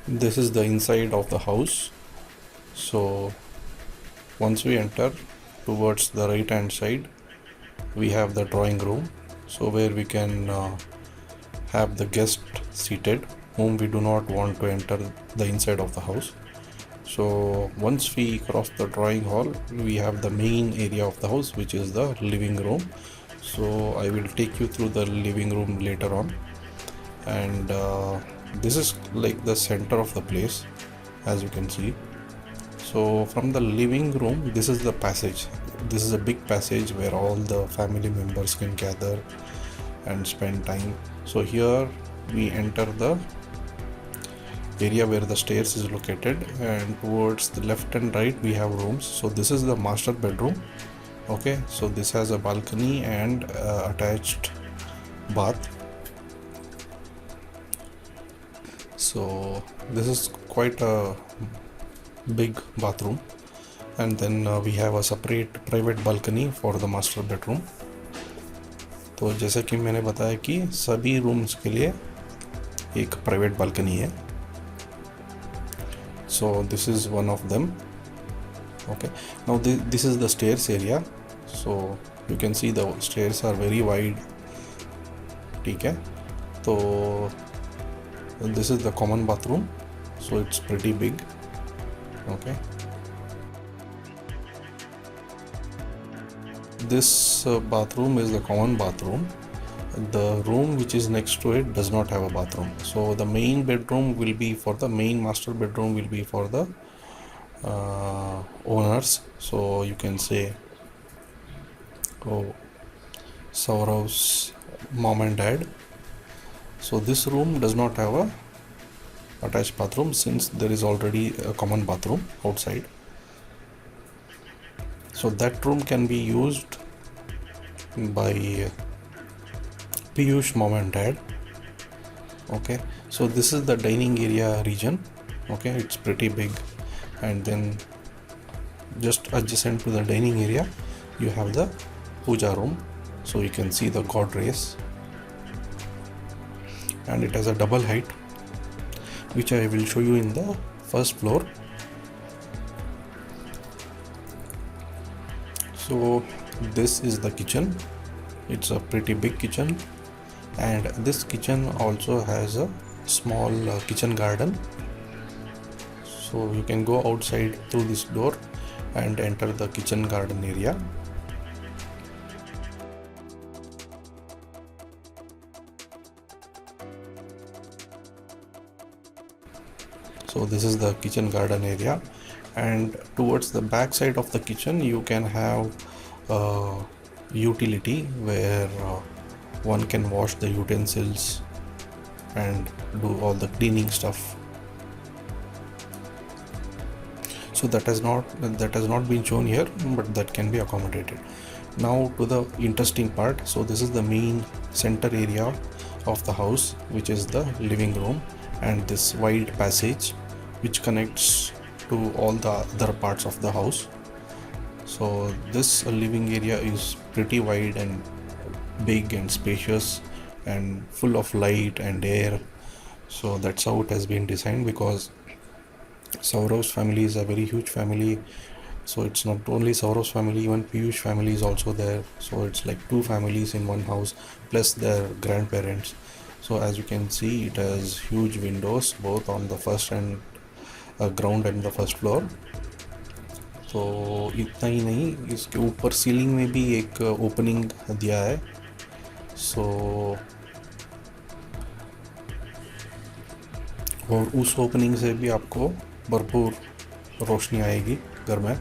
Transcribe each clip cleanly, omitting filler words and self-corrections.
This is the inside of the house. So once we enter towards the right hand side, we have the drawing room, so where we can have the guest seated whom we do not want to enter the inside of the house. So once we cross the drawing hall, we have the main area of the house, which is the living room. So I will take you through the living room later on. And this is like the center of the place, as you can see. So from the living room, this is the passage. This is a big passage where all the family members can gather and spend time. So here we enter the area where the stairs is located, and towards the left and right we have rooms. So this is the master bedroom. Okay, so this has a balcony and attached bath. So this is quite a big bathroom, and then we have a separate private balcony for the master bedroom. तो जैसे कि मैंने बताया कि सभी rooms के लिए एक प्राइवेट बालकनी है. So this is one of them. Okay, now this is the stairs area. So you can see the stairs are very wide. ठीक है, तो this is the common bathroom, so it's pretty big. Okay, this bathroom is the common bathroom. The room which is next to it does not have a bathroom. So the main bedroom will be for the main master bedroom will be for the owners. So you can say Sourav's mom and dad. So this room does not have a attached bathroom since there is already a common bathroom outside. So that room can be used by Piyush mom and dad. Okay, so this is the dining area region. Okay, it's pretty big, and then just adjacent to the dining area you have the puja room. So you can see the god rays, and it has a double height, which I will show you in the first floor. So this is the kitchen. It's a pretty big kitchen, and this kitchen also has a small kitchen garden. So you can go outside through this door and enter the kitchen garden area. So this is the kitchen garden area, and towards the back side of the kitchen you can have a utility where one can wash the utensils and do all the cleaning stuff. So that has not been shown here, but that can be accommodated. Now to the interesting part. So this is the main center area of the house, which is the living room, and this wide passage which connects to all the other parts of the house. So this living area is pretty wide and big and spacious and full of light and air. So that's how it has been designed, because Sourav's family is a very huge family. So it's not only Sourav's family, even Piyush family is also there. So it's like two families in one house plus their grandparents. So as you can see, it has huge windows both on the first and ground and the first floor. तो इतना ही नहीं, इसके ऊपर ceiling में भी एक opening दिया है. सो और उस ओपनिंग से भी आपको भरपूर रोशनी आएगी घर में.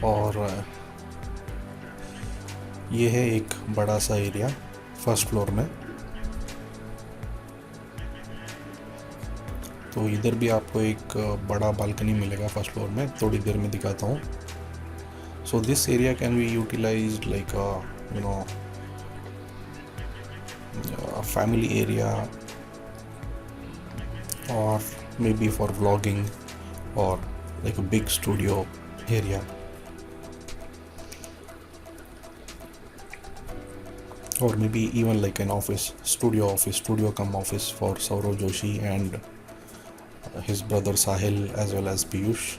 और ये है एक बड़ा सा एरिया फर्स्ट फ्लोर में. तो इधर भी आपको एक बड़ा बालकनी मिलेगा फर्स्ट फ्लोर में, थोड़ी देर में दिखाता हूँ. So this area can be utilised like family area, or maybe for vlogging, or like a big studio area, or maybe even like an office, studio come office for Sourav Joshi and his brother Sahil as well as Piyush,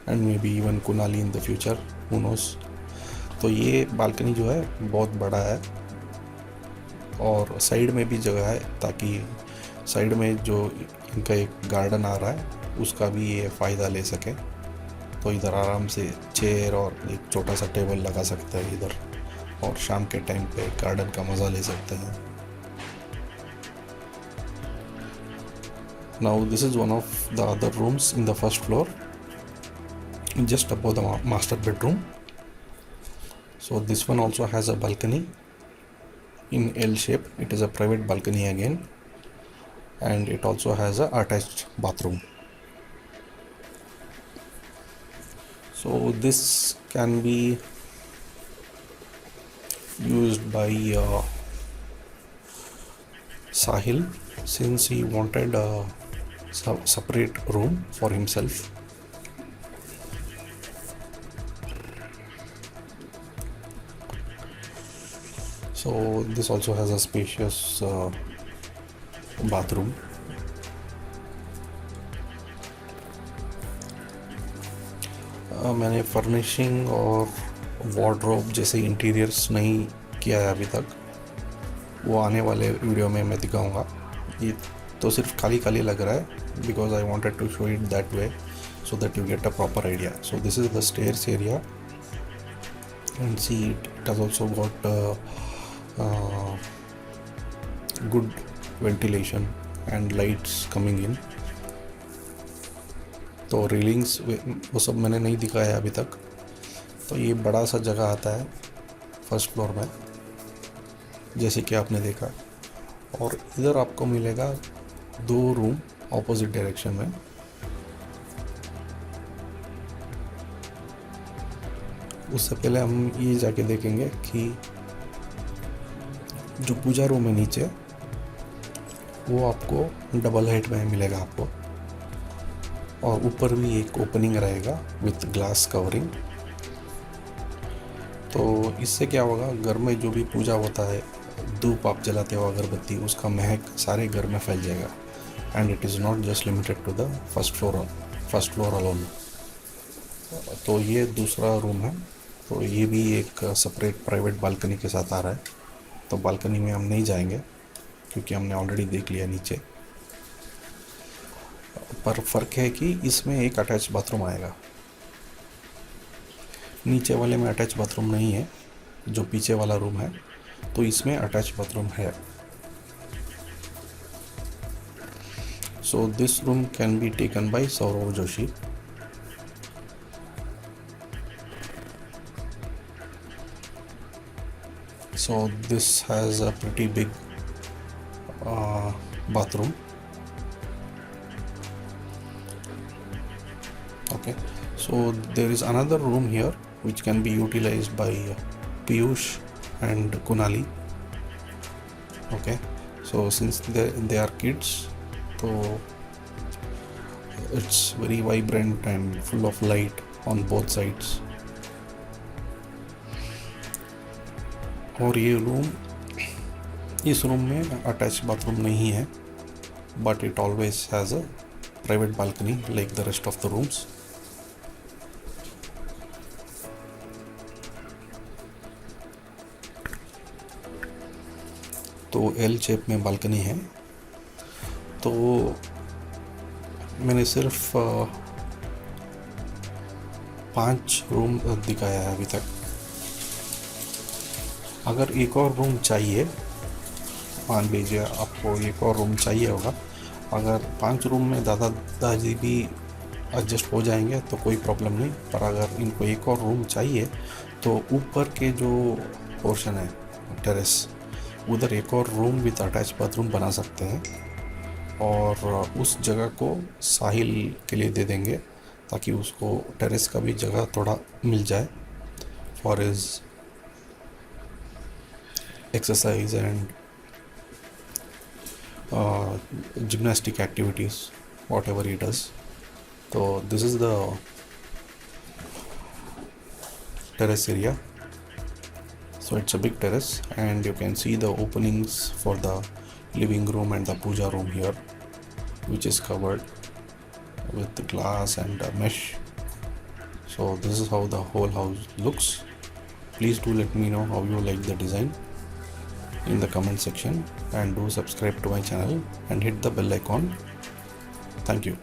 and maybe even Kunali in the future, who knows. तो ये balcony जो है बहुत बड़ा है और side में भी जगह है ताकि साइड में जो इनका एक गार्डन आ रहा है उसका भी ये फ़ायदा ले सके। तो इधर आराम से चेयर और एक छोटा सा टेबल लगा सकते हैं इधर, और शाम के टाइम पे गार्डन का मज़ा ले सकते हैं। Now this is one of the other rooms in the first floor, just above the master bedroom. So this one also has a balcony in L shape. It is a private balcony again, and it also has a attached bathroom. So this can be used by Sahil, since he wanted a separate room for himself. So this also has a spacious bathroom. मैंने furnishing और wardrobe जैसे interiors नहीं किया है अभी तक, वो आने वाले वीडियो में मैं दिखाऊंगा। ये तो सिर्फ खाली खाली लग रहा है because I wanted to show it that way so that you get a proper idea. So this is the stairs area, and see it has also got good ventilation and lights coming in. तो railings वो सब मैंने नहीं दिखाया अभी तक। तो ये बड़ा सा जगह आता है फर्स्ट फ्लोर में, जैसे कि आपने देखा, और इधर आपको मिलेगा 2 रूम ऑपोजिट डायरेक्शन में। उससे पहले हम ये जाके देखेंगे कि जो पूजा रूम है नीचे, वो आपको डबल हाइट में मिलेगा आपको, और ऊपर भी एक ओपनिंग रहेगा विथ ग्लास कवरिंग। तो इससे क्या होगा, घर में जो भी पूजा होता है, धूप आप जलाते हो अगरबत्ती, उसका महक सारे घर में फैल जाएगा। And it is not just limited to the first floor alone. तो ये दूसरा रूम है, तो ये भी एक सेपरेट प्राइवेट बालकनी के साथ आ रहा है। तो बालकनी में हम नहीं जाएंगे क्योंकि हमने ऑलरेडी देख लिया नीचे। पर फ़र्क है कि इसमें एक अटैच बाथरूम आएगा, नीचे वाले में अटैच बाथरूम नहीं है, जो पीछे वाला रूम है, तो इसमें अटैच बाथरूम है। So this room can be taken by Sourav Joshi. So this has a pretty big bathroom. Okay, so there is another room here which can be utilized by Piyush and Kunali. Okay, so since they are kids, so it's very vibrant and full of light on both sides. और ये room, इस room में attach bathroom नहीं है, but it always has a private balcony like the rest of the rooms. तो L shape में balcony है। तो मैंने सिर्फ 5 रूम दिखाया है अभी तक। अगर एक और रूम चाहिए, मान लीजिए आपको एक और रूम चाहिए होगा, अगर 5 रूम में दादा दादी भी एडजस्ट हो जाएंगे तो कोई प्रॉब्लम नहीं। पर अगर इनको एक और रूम चाहिए तो ऊपर के जो पोर्शन है टेरेस, उधर एक और रूम विद अटैच बाथरूम बना सकते हैं, और उस जगह को साहिल के लिए दे देंगे ताकि उसको टेरेस का भी जगह थोड़ा मिल जाए for his exercise and gymnastic activities, whatever he does. So this is the terrace area. So it's a big terrace, and you can see the openings for the living room and the puja room here. which is covered with glass and mesh. So this is how the whole house looks. Please do let me know how you like the design in the comment section, and do subscribe to my channel and hit the bell icon. Thank you.